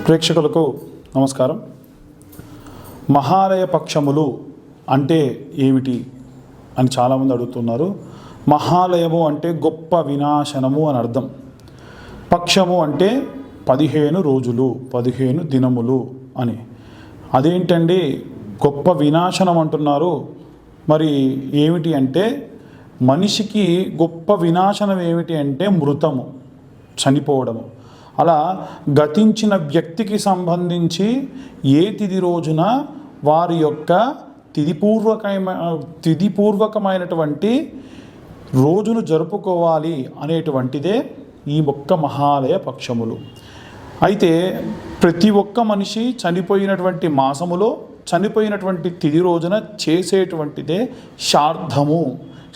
ప్రేక్షకులకు నమస్కారం. మహాలయ పక్షములు అంటే ఏమిటి అని చాలామంది అడుగుతున్నారు. మహాలయము అంటే గొప్ప వినాశనము అని అర్థం. పక్షము అంటే 15 రోజులు 15 దినములు అని. అదేంటండి గొప్ప వినాశనం అంటున్నారు? మరి ఏమిటి అంటే మనిషికి గొప్ప వినాశనం ఏమిటి అంటే మృతము, చనిపోవడము. అలా గతించిన వ్యక్తికి సంబంధించి ఏ తిథి రోజున వారి యొక్క తిథిపూర్వకమైనటువంటి రోజును జరుపుకోవాలి అనేటువంటిదే ఈ ఒక్క మహాలయ పక్షములు. అయితే ప్రతి ఒక్క మనిషి చనిపోయినటువంటి మాసములో చనిపోయినటువంటి తిథి రోజున చేసేటువంటిదే శ్రాద్ధము.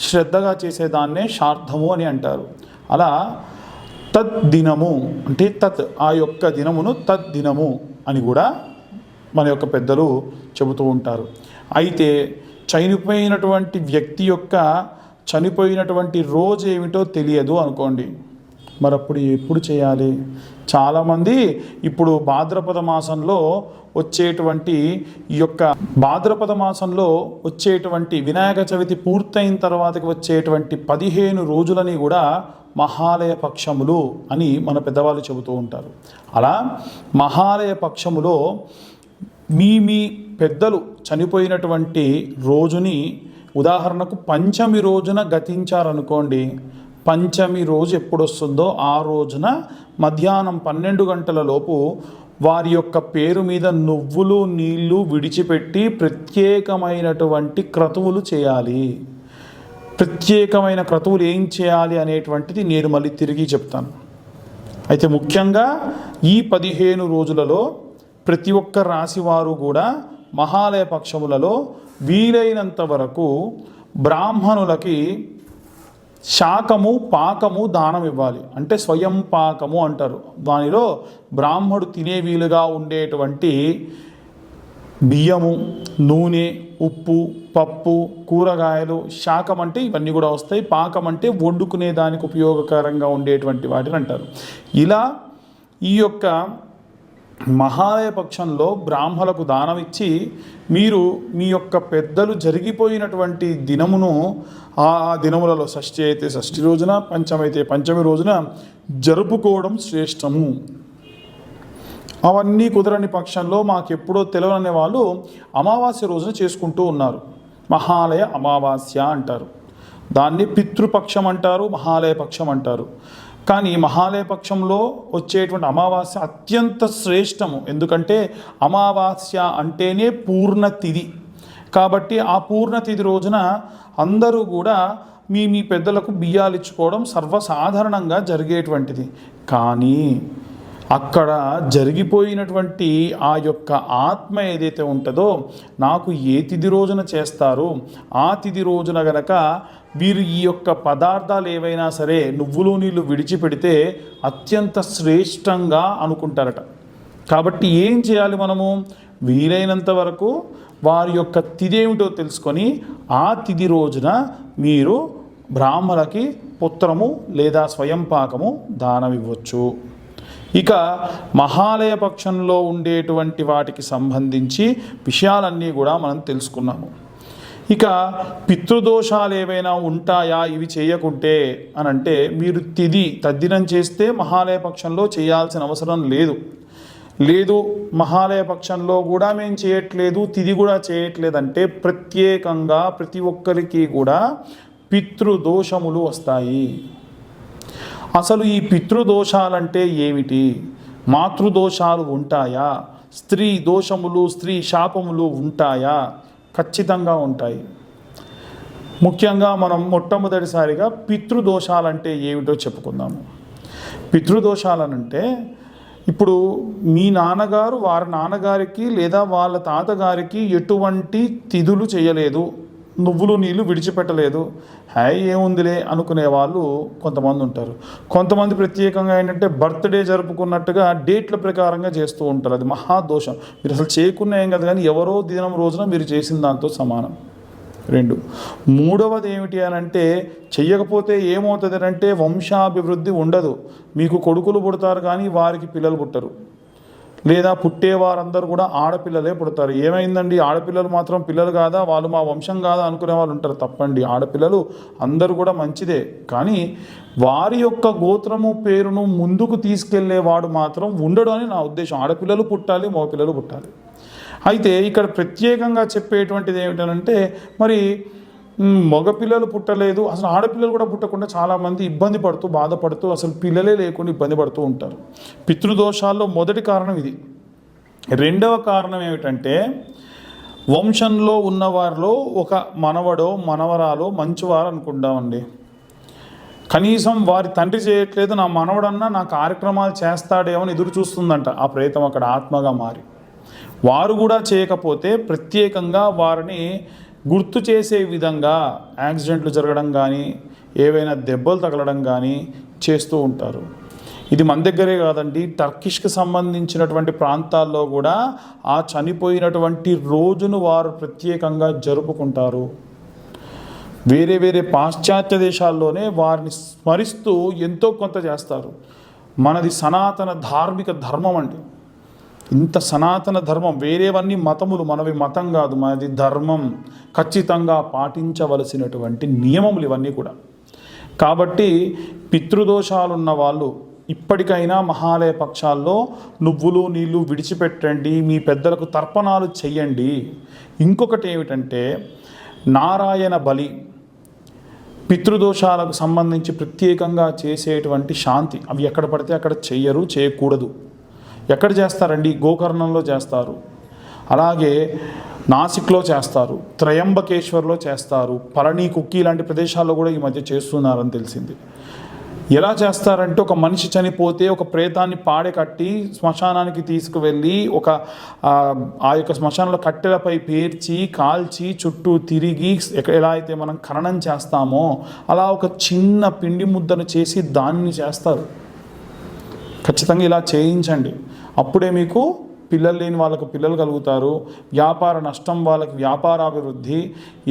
శ్రద్ధగా చేసేదాన్నే శ్రాద్ధము అని అంటారు. అలా తద్దినము అంటే ఆ యొక్క దినమును తద్దినము అని కూడా మన యొక్క పెద్దలు చెబుతూ ఉంటారు. అయితే చనిపోయినటువంటి వ్యక్తి యొక్క చనిపోయినటువంటి రోజు ఏమిటో తెలియదు అనుకోండి, మరి అప్పుడు ఎప్పుడు చేయాలి? చాలామంది ఇప్పుడు భాద్రపద మాసంలో వచ్చేటువంటి వినాయక చవితి పూర్తయిన తర్వాతకి వచ్చేటువంటి 15 రోజులని కూడా మహాలయ పక్షములు అని మన పెద్దవాళ్ళు చెబుతూ ఉంటారు. అలా మహాలయ పక్షములో మీ పెద్దలు చనిపోయినటువంటి రోజుని ఉదాహరణకు పంచమి రోజున గతించారనుకోండి. పంచమి రోజు ఎప్పుడు వస్తుందో ఆ రోజున మధ్యాహ్నం 12 గంటల లోపు వారి యొక్క పేరు మీద నువ్వులు నీళ్లు విడిచిపెట్టి ప్రత్యేకమైనటువంటి క్రతువులు చేయాలి. ప్రత్యేకమైన క్రతువులు ఏం చేయాలి అనేటువంటిది నేను మళ్ళీ తిరిగి చెప్తాను. అయితే ముఖ్యంగా ఈ 15 రోజులలో ప్రతి ఒక్క రాశి వారు కూడా మహాలయ పక్షములలో వీలైనంత వరకు బ్రాహ్మణులకి శాకము పాకము దానం ఇవ్వాలి. అంటే స్వయం పాకము అంటారు. దానిలో బ్రాహ్మడు తినే వీలుగా ఉండేటువంటి బియ్యము, నూనె, ఉప్పు, పప్పు, కూరగాయలు, శాకం అంటే ఇవన్నీ కూడా వస్తాయి. పాకం అంటే వండుకునే దానికి ఉపయోగకరంగా ఉండేటువంటి వాటిని అంటారు. ఇలా ఈ యొక్క మహాలయ పక్షంలో బ్రాహ్మణులకు దానం ఇచ్చి మీరు మీ యొక్క పెద్దలు జరిగిపోయినటువంటి దినమును ఆ దినములలో షష్ఠి అయితే షష్ఠి రోజున, పంచమి అయితే పంచమి రోజున జరుపుకోవడం శ్రేష్టము. అవన్నీ కుదరని పక్షంలో మాకెప్పుడో తెలియని వాళ్ళు అమావాస్య రోజున చేసుకుంటూ ఉన్నారు. మహాలయ అమావాస్య అంటారు. దాన్ని పితృపక్షం అంటారు, మహాలయ పక్షం అంటారు. కానీ మహాలయ పక్షంలో వచ్చేటువంటి అమావాస్య అత్యంత శ్రేష్టము. ఎందుకంటే అమావాస్య అంటేనే పూర్ణ తిథి. కాబట్టి ఆ పూర్ణ తిథి రోజున అందరూ కూడా మీ పెద్దలకు బియ్యాలు ఇచ్చుకోవడం సర్వసాధారణంగా జరిగేటువంటిది. కానీ అక్కడ జరిగిపోయినటువంటి ఆ యొక్క ఆత్మ ఏదైతే ఉంటుందో, నాకు ఏ తిథి రోజున చేస్తారు, ఆ తిథి రోజున గనక వీరు ఈ యొక్క పదార్థాలు ఏవైనా సరే నువ్వులు నీళ్ళు విడిచిపెడితే అత్యంత శ్రేష్టంగా అనుకుంటారట. కాబట్టి ఏం చేయాలి మనము? వీలైనంత వరకు వారి యొక్క తిథి ఏమిటో తెలుసుకొని ఆ తిథి రోజున మీరు బ్రాహ్మణులకి పుత్రము లేదా స్వయం పాకము దానం ఇవ్వచ్చు. ఇక మహాలయ పక్షంలో ఉండేటువంటి వాటికి సంబంధించి విషయాలన్నీ కూడా మనం తెలుసుకున్నాము. ఇక పితృదోషాలు ఏవైనా ఉంటాయా ఇవి చేయకుంటే అని అంటే, మీరు తద్దినం చేస్తే మహాలయ పక్షంలో చేయాల్సిన అవసరం లేదు మహాలయ పక్షంలో కూడా మేము చేయట్లేదు, తిథి కూడా చేయట్లేదంటే ప్రత్యేకంగా ప్రతి ఒక్కరికి కూడా పితృదోషములు వస్తాయి. అసలు ఈ పితృదోషాలంటే ఏమిటి? మాతృదోషాలు ఉంటాయా? స్త్రీ దోషములు, స్త్రీ శాపములు ఉంటాయా? ఖచ్చితంగా ఉంటాయి. ముఖ్యంగా మనం మొట్టమొదటిసారిగా పితృదోషాలంటే ఏమిటో చెప్పుకుందాము. పితృదోషాలనంటే ఇప్పుడు మీ నాన్నగారు వారి నాన్నగారికి లేదా వాళ్ళ తాతగారికి ఎటువంటి తిథులు చేయలేదు, నువ్వులు నీళ్ళు విడిచిపెట్టలేదు, ఏముందిలే అనుకునే వాళ్ళు కొంతమంది ఉంటారు. కొంతమంది ప్రత్యేకంగా ఏంటంటే బర్త్డే జరుపుకున్నట్టుగా డేట్ల ప్రకారంగా చేస్తూ ఉంటారు. అది మహాదోషం. మీరు అసలు చేయకున్నా ఏం కదా, కానీ ఎవరో దినం రోజున మీరు చేసిన దాంతో సమానం. 2 మూడవది ఏమిటి అని అంటే, చెయ్యకపోతే ఏమవుతుంది అంటే వంశాభివృద్ధి ఉండదు. మీకు కొడుకులు పుడతారు కానీ వారికి పిల్లలు పుట్టరు. లేదా పుట్టేవారందరూ కూడా ఆడపిల్లలే పుడతారు. ఏమైందండి, ఆడపిల్లలు మాత్రం పిల్లలు కాదా, వాళ్ళు మా వంశం కాదా అనుకునే వాళ్ళు ఉంటారు. తప్పండి, ఆడపిల్లలు అందరూ కూడా మంచిదే. కానీ వారి యొక్క గోత్రము పేరును ముందుకు తీసుకెళ్లేవాడు మాత్రం ఉండడు అని నా ఉద్దేశం. ఆడపిల్లలు పుట్టాలి, మగపిల్లలు పుట్టాలి. అయితే ఇక్కడ ప్రత్యేకంగా చెప్పేటువంటిది ఏమిటంటే, మరి మగపిల్లలు పుట్టలేదు, అసలు ఆడపిల్లలు కూడా పుట్టకుండా చాలామంది ఇబ్బంది పడుతూ బాధపడుతూ అసలు పిల్లలే లేకుండా ఇబ్బంది పడుతూ ఉంటారు. పితృదోషాల్లో మొదటి కారణం ఇది. రెండవ కారణం ఏమిటంటే, వంశంలో ఉన్నవారిలో ఒక మనవడో మనవరాలో మంచివారు అనుకుంటామండి. కనీసం వారి తండ్రి చేయట్లేదు, నా మనవడన్నా నా కార్యక్రమాలు చేస్తాడేమో అని ఎదురు చూస్తుందంట ఆ ప్రేతం అక్కడ ఆత్మగా మారి. వారు కూడా చేయకపోతే ప్రత్యేకంగా వారిని గుర్తు చేసే విధంగా యాక్సిడెంట్లు జరగడం కానీ, ఏవైనా దెబ్బలు తగలడం కానీ చేస్తూ ఉంటారు. ఇది మన దగ్గరే కాదండి, టర్కిష్కి సంబంధించినటువంటి ప్రాంతాల్లో కూడా ఆ చనిపోయినటువంటి రోజును వారు ప్రత్యేకంగా జరుపుకుంటారు. వేరే వేరే పాశ్చాత్య దేశాల్లోనే వారిని స్మరిస్తూ ఎంతో కొంత చేస్తారు. మనది సనాతన ధార్మిక ధర్మం అండి. ఇంత సనాతన ధర్మం, వేరేవన్నీ మతములు, మనవి మతం కాదు, మనది ధర్మం. ఖచ్చితంగా పాటించవలసినటువంటి నియమములు ఇవన్నీ కూడా. కాబట్టి పితృదోషాలున్న వాళ్ళు ఇప్పటికైనా మహాలయ పక్షాల్లో నువ్వులు నీళ్ళు విడిచిపెట్టండి, మీ పెద్దలకు తర్పణాలు చెయ్యండి. ఇంకొకటి ఏమిటంటే, నారాయణ బలి పితృదోషాలకు సంబంధించి ప్రత్యేకంగా చేసేటువంటి శాంతి, అవి ఎక్కడ పడితే అక్కడ చెయ్యరు, చేయకూడదు. ఎక్కడ చేస్తారండి, గోకర్ణంలో చేస్తారు, అలాగే నాసిక్లో చేస్తారు, త్రయంబకేశ్వర్లో చేస్తారు, పళని కుక్కీ లాంటి ప్రదేశాల్లో కూడా ఈ మధ్య చేస్తున్నారని తెలిసింది. ఎలా చేస్తారంటే, ఒక మనిషి చనిపోతే ఒక ప్రేతాన్ని పాడె కట్టి శ్మశానానికి తీసుకువెళ్ళి ఆ యొక్క శ్మశానంలో కట్టెలపై పేర్చి కాల్చి చుట్టూ తిరిగి ఎలా అయితే మనం ఖననం చేస్తామో అలా ఒక చిన్న పిండి ముద్దను చేసి దాన్ని చేస్తారు. ఖచ్చితంగా ఇలా చేయించండి. అప్పుడే మీకు పిల్లలు లేని వాళ్ళకు పిల్లలు కలుగుతారు, వ్యాపార నష్టం వాళ్ళకి వ్యాపారాభివృద్ధి,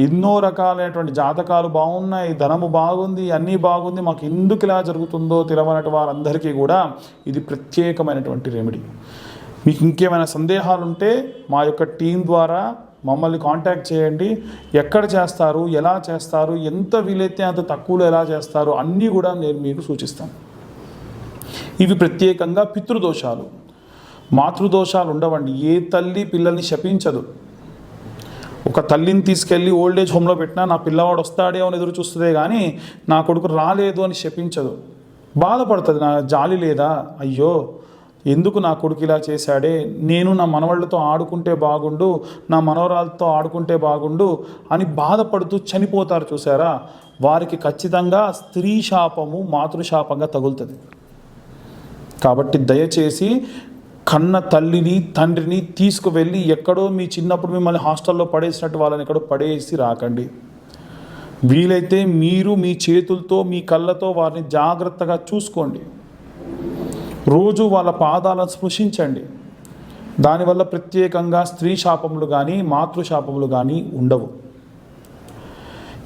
ఎన్నో రకాలైనటువంటి జాతకాలు బాగున్నాయి, ధనము బాగుంది, అన్నీ బాగుంది, మాకు ఎందుకు ఇలా జరుగుతుందో తెలియనటువంటి వారందరికీ కూడా ఇది ప్రత్యేకమైనటువంటి రెమెడీ. మీకు ఇంకేమైనా సందేహాలు ఉంటే మా యొక్క టీం ద్వారా మమ్మల్ని కాంటాక్ట్ చేయండి. ఎక్కడ చేస్తారు, ఎలా చేస్తారు, ఎంత వీలైతే అంత తక్కువలో ఎలా చేస్తారు అన్నీ కూడా నేను మీకు సూచిస్తాను. ఇవి ప్రత్యేకంగా పితృదోషాలు. మాతృదోషాలు ఉండవండి. ఏ తల్లి పిల్లల్ని శపించదు. ఒక తల్లిని తీసుకెళ్ళి ఓల్డేజ్ హోమ్లో పెట్టినా నా పిల్లవాడు వస్తాడే అని ఎదురు చూస్తుందే కానీ నా కొడుకు రాలేదు అని శపించదు. బాధపడుతుంది, నా జాలి లేదా, అయ్యో ఎందుకు నా కొడుకు ఇలా చేశాడే, నేను నా మనవాళ్ళతో ఆడుకుంటే బాగుండు, నా మనవరాలతో ఆడుకుంటే బాగుండు అని బాధపడుతూ చనిపోతారు చూసారా, వారికి ఖచ్చితంగా స్త్రీ శాపము మాతృశాపంగా తగులుతుంది. కాబట్టి దయచేసి కన్న తల్లిని తండ్రిని తీసుకువెళ్ళి ఎక్కడో మీ చిన్నప్పుడు మిమ్మల్ని హాస్టల్లో పడేసినట్టు వాళ్ళని ఎక్కడో పడేసి రాకండి. వీలైతే మీరు మీ చేతులతో మీ కళ్ళతో వారిని జాగ్రత్తగా చూసుకోండి. రోజు వాళ్ళ పాదాలను స్పృశించండి. దానివల్ల ప్రత్యేకంగా స్త్రీ శాపములు కానీ మాతృశాపములు కానీ ఉండవు.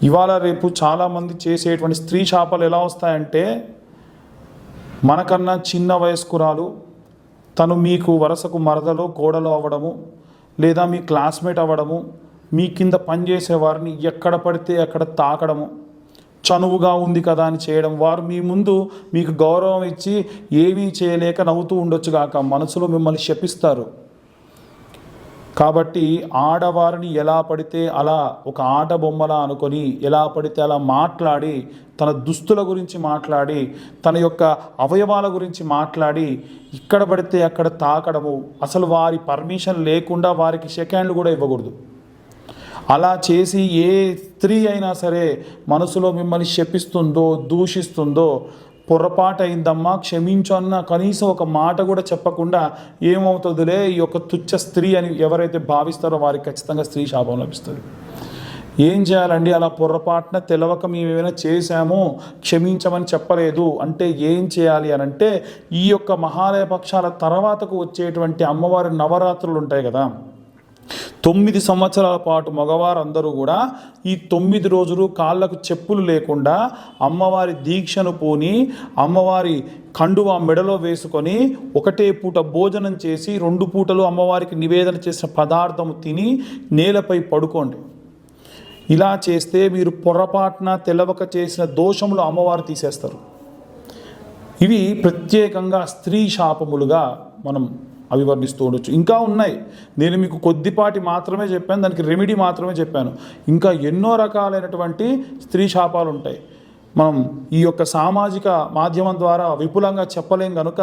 ఇవాళ రేపు చాలామంది చేసేటువంటి స్త్రీ శాపాలు ఎలా వస్తాయంటే, మనకన్నా చిన్న వయస్కురాలు తను మీకు వరసకు మరదలో కోడలు అవ్వడము, లేదా మీ క్లాస్మేట్ అవ్వడము, మీ కింద పనిచేసే వారిని ఎక్కడ పడితే అక్కడ తాకడము, చనువుగా ఉంది కదా అని చేయడం, వారు మీ ముందు మీకు గౌరవం ఇచ్చి ఏమీ చేయలేక నవ్వుతూ ఉండొచ్చుగాక మనసులో మిమ్మల్ని శపిస్తారు. కాబట్టి ఆడవారిని ఎలా పడితే అలా ఒక ఆట బొమ్మలా అనుకొని ఎలా పడితే అలా మాట్లాడి, తన దుస్తుల గురించి మాట్లాడి, తన యొక్క అవయవాల గురించి మాట్లాడి ఇక్కడ పడితే అక్కడ తాకడము, అసలు వారి పర్మిషన్ లేకుండా వారికి సెకండ్లు కూడా ఇవ్వకూడదు. అలా చేసి ఏ స్త్రీ అయినా సరే మనసులో మిమ్మల్ని శపిస్తుందో దూషిస్తుందో, పొరపాటు అయిందమ్మా క్షమించన్న కనీసం ఒక మాట కూడా చెప్పకుండా ఏమవుతుందిలే ఈ యొక్క తుచ్చ స్త్రీ అని ఎవరైతే భావిస్తారో వారికి ఖచ్చితంగా స్త్రీ శాపం లభిస్తుంది. ఏం చేయాలండి, అలా పొరపాటున తెలవక మేము ఏమైనా చేశాము క్షమించమని చెప్పలేదు అంటే ఏం చేయాలి అని అంటే, ఈ యొక్క మహాలయ పక్షాల తర్వాతకు వచ్చేటువంటి అమ్మవారి నవరాత్రులు ఉంటాయి కదా, 9 సంవత్సరాల పాటు మగవారందరూ కూడా ఈ 9 రోజులు కాళ్ళకు చెప్పులు లేకుండా అమ్మవారి దీక్షను పూని అమ్మవారి కండువా మెడలో వేసుకొని ఒకటే పూట భోజనం చేసి 2 పూటలు అమ్మవారికి నివేదన చేసిన పదార్థం తిని నేలపై పడుకోండి. ఇలా చేస్తే మీరు పొరపాటున తెలవక చేసిన దోషములు అమ్మవారు తీసేస్తారు. ఇవి ప్రత్యేకంగా స్త్రీ శాపములుగా మనం అభివర్ణిస్తూ ఉండొచ్చు. ఇంకా ఉన్నాయి, నేను మీకు కొద్దిపాటి మాత్రమే చెప్పాను, దానికి రెమెడీ మాత్రమే చెప్పాను. ఇంకా ఎన్నో రకాలైనటువంటి స్త్రీ శాపాలు ఉంటాయి. మనం ఈ యొక్క సామాజిక మాధ్యమం ద్వారా విపులంగా చెప్పలేం కనుక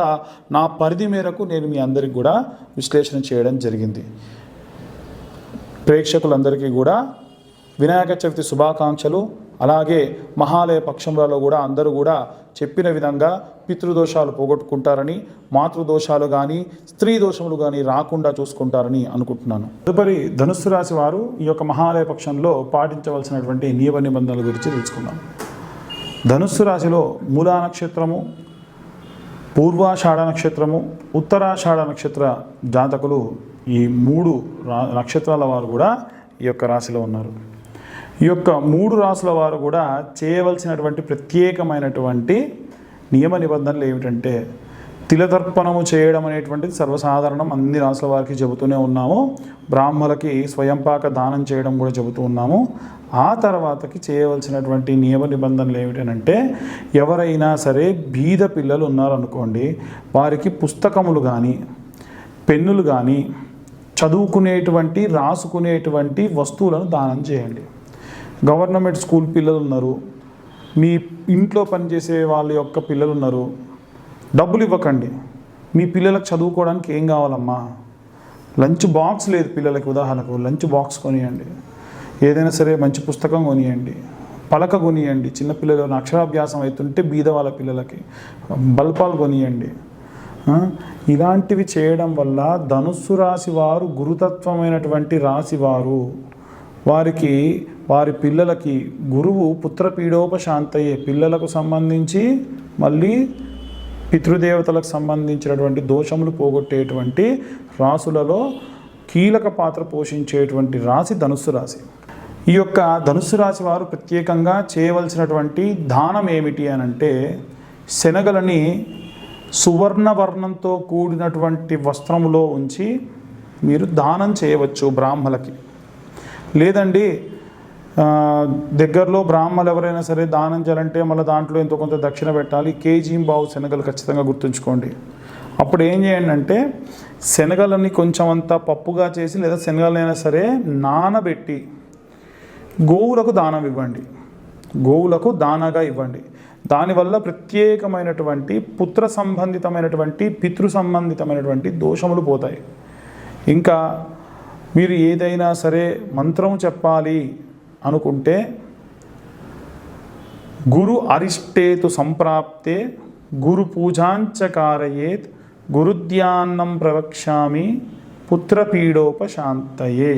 నా పరిధి మేరకు నేను మీ అందరికి కూడా విశ్లేషణ చేయడం జరిగింది. ప్రేక్షకులందరికీ కూడా వినాయక చవితి శుభాకాంక్షలు. అలాగే మహాలయ పక్షంలో కూడా అందరూ కూడా చెప్పిన విధంగా పితృదోషాలు పోగొట్టుకుంటారని, మాతృదోషాలు కానీ స్త్రీ దోషములు కానీ రాకుండా చూసుకుంటారని అనుకుంటున్నాను. తదుపరి ధనుస్సు రాశి వారు ఈ యొక్క మహాలయ పక్షంలో పాటించవలసినటువంటి నియమ నిబంధనల గురించి తెలుసుకుందాం. ధనుస్సు రాశిలో మూలా నక్షత్రము, పూర్వాషాఢ నక్షత్రము, ఉత్తరాషాఢ నక్షత్ర జాతకులు ఈ 3 నక్షత్రాల వారు కూడా ఈ యొక్క రాశిలో ఉన్నారు. ఈ యొక్క 3 రాశుల వారు కూడా చేయవలసినటువంటి ప్రత్యేకమైనటువంటి నియమ నిబంధనలు ఏమిటంటే, తిలతర్పణము చేయడం అనేటువంటిది సర్వసాధారణం, అన్ని రాశుల వారికి చెబుతూనే ఉన్నాము. బ్రాహ్మణులకి స్వయంపాక దానం చేయడం కూడా చెబుతూ ఉన్నాము. ఆ తర్వాతకి చేయవలసినటువంటి నియమ నిబంధనలు ఏమిటంటే, ఎవరైనా సరే బీద పిల్లలు ఉన్నారనుకోండి, వారికి పుస్తకములు కానీ పెన్నులు కానీ చదువుకునేటువంటి రాసుకునేటువంటి వస్తువులను దానం చేయండి. గవర్నమెంట్ స్కూల్ పిల్లలు ఉన్నారు, మీ ఇంట్లో పనిచేసే వాళ్ళ యొక్క పిల్లలు ఉన్నారు, డబ్బులు ఇవ్వకండి. మీ పిల్లలకు చదువుకోవడానికి ఏం కావాలమ్మా, లంచ్ బాక్స్ లేదు పిల్లలకి, ఉదాహరణకు లంచ్ బాక్స్ కొనియండి. ఏదైనా సరే మంచి పుస్తకం కొనియండి, పలక కొనియండి. చిన్నపిల్లలు అక్షరాభ్యాసం అవుతుంటే బీద వాళ్ళ పిల్లలకి బల్పాలు కొనియండి. ఇలాంటివి చేయడం వల్ల ధనుస్సు రాశి వారు గురుతత్వమైనటువంటి రాశి వారు, వారికి వారి పిల్లలకి గురువు పుత్రపీడోపశాంతయే, పిల్లలకు సంబంధించి మళ్ళీ పితృదేవతలకు సంబంధించినటువంటి దోషములు పోగొట్టేటువంటి రాశులలో కీలక పాత్ర పోషించేటువంటి రాశి ధనుస్సు రాశి. ఈ యొక్క ధనుస్సు రాశి వారు ప్రత్యేకంగా చేయవలసినటువంటి దానం ఏమిటి అని అంటే, శనగలని సువర్ణవర్ణంతో కూడినటువంటి వస్త్రములో ఉంచి మీరు దానం చేయవచ్చు బ్రాహ్మలకి. లేదండి దగ్గరలో బ్రాహ్మణులు ఎవరైనా సరే దానం చేయాలంటే మళ్ళీ దాంట్లో ఎంతో కొంత దక్షిణ పెట్టాలి. కేజీంబావు శనగలు ఖచ్చితంగా గుర్తుంచుకోండి. అప్పుడు ఏం చేయండి అంటే, శనగలని కొంచెం అంతా పప్పుగా చేసి లేదా శనగలైనా సరే నానబెట్టి గోవులకు దానం ఇవ్వండి, గోవులకు దానాగా ఇవ్వండి. దానివల్ల ప్రత్యేకమైనటువంటి పుత్ర సంబంధితమైనటువంటి పితృ సంబంధితమైనటువంటి దోషములు పోతాయి. ఇంకా మీరు ఏదైనా సరే మంత్రం చెప్పాలి అనుకుంటే, గురు అరిష్టేతు సంప్రాప్తే గురు పూజాంచకారయేత్ గురుధ్యాన్నం ప్రవక్ష్యామి పుత్రపీడోపశాంతయే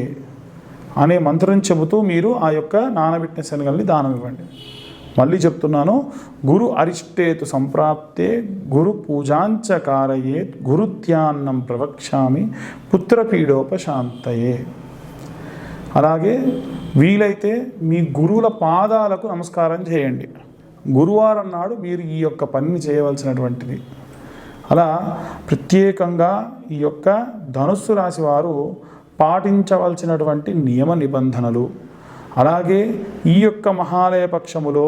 అనే మంత్రం చెబుతూ మీరు ఆ యొక్క నానబెట్టిన శనగల్ని దానం ఇవ్వండి. మళ్ళీ చెప్తున్నాను, గురు అరిష్టేతు సంప్రాప్తే గురు పూజాంచకారయేత్ గురుధ్యాన్నం ప్రవక్ష్యామి పుత్రపీడోపశాంతయే. అలాగే వీలైతే మీ గురువుల పాదాలకు నమస్కారం చేయండి. గురువారం నాడు మీరు ఈ యొక్క పనిని చేయవలసినటువంటిది. అలా ప్రత్యేకంగా ఈ యొక్క ధనుస్సు రాశి వారు పాటించవలసినటువంటి నియమ నిబంధనలు. అలాగే ఈ యొక్క మహాలయ పక్షములో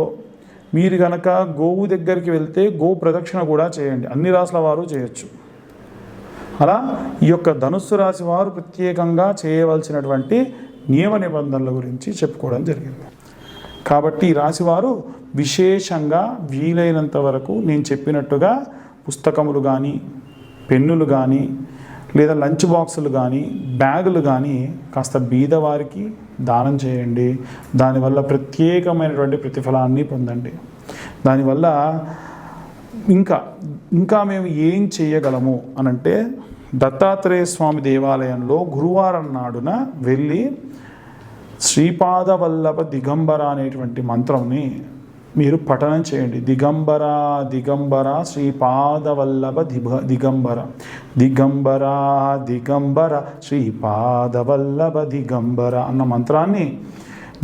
మీరు కనుక గోవు దగ్గరికి వెళ్తే గో ప్రదక్షిణ కూడా చేయండి. అన్ని రాశుల వారు చేయొచ్చు. అలా ఈ యొక్క ధనుస్సు రాశి వారు ప్రత్యేకంగా చేయవలసినటువంటి నియమ నిబంధనల గురించి చెప్పుకోవడం జరిగింది. కాబట్టి ఈ రాశివారు విశేషంగా వీలైనంత వరకు నేను చెప్పినట్టుగా పుస్తకములు కానీ పెన్నులు కానీ లేదా లంచ్ బాక్సులు కానీ బ్యాగులు కానీ కాస్త బీదవారికి దానం చేయండి. దానివల్ల ప్రత్యేకమైనటువంటి ప్రతిఫలాన్ని పొందండి. దానివల్ల ఇంకా మేము ఏం చేయగలము అనంటే, దత్తాత్రేయ స్వామి దేవాలయంలో గురువారం నాడున వెళ్ళి శ్రీపాదవల్లభ దిగంబర అనేటువంటి మంత్రంని మీరు పఠనం చేయండి. దిగంబర దిగంబర శ్రీపాదవల్లభ దిగంబర దిగంబర దిగంబర శ్రీపాదవల్లభ దిగంబర అన్న మంత్రాన్ని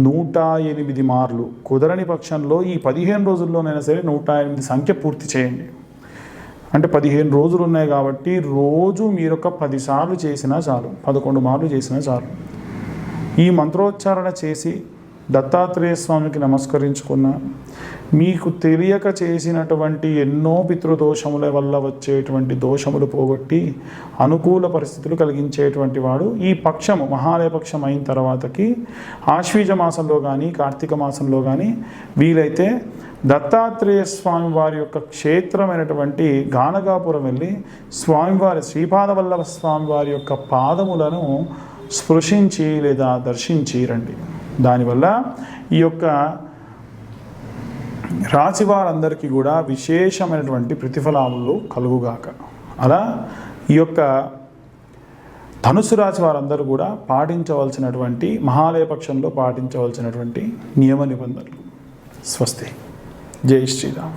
108 మార్లు, కుదరని పక్షంలో ఈ 15 రోజుల్లోనైనా సరే 108 సంఖ్య పూర్తి చేయండి. అంటే 15 రోజులు ఉన్నాయి కాబట్టి రోజు మీరు ఒక 10 సార్లు చేసినా చాలు, 11 మార్లు చేసినా చాలు. ఈ మంత్రోచ్చారణ చేసి దత్తాత్రేయ స్వామికి నమస్కరించుకున్న, మీకు తెలియక చేసినటువంటి ఎన్నో పితృదోషముల వల్ల వచ్చేటువంటి దోషములు పోగొట్టి అనుకూల పరిస్థితులు కలిగించేటువంటి వాడు ఈ పక్షము మహాలయ పక్షం అయిన తర్వాతకి ఆశ్వీజ మాసంలో కానీ కార్తీక మాసంలో కానీ వీలైతే దత్తాత్రేయ స్వామి వారి యొక్క క్షేత్రమైనటువంటి గానగాపురం వెళ్ళి స్వామివారి శ్రీపాదవల్లభ స్వామి వారి యొక్క పాదములను స్పృశించి లేదా దర్శించి రండి. దానివల్ల ఈ యొక్క రాశి వారందరికీ కూడా విశేషమైనటువంటి ప్రతిఫలాలు కలుగుగాక. అలా ఈ యొక్క ధనుసు రాశి వారందరూ కూడా పాటించవలసినటువంటి మహాలయ పక్షంలో పాటించవలసినటువంటి నియమ నిబంధనలు. స్వస్తి. జై శ్రీరామ్.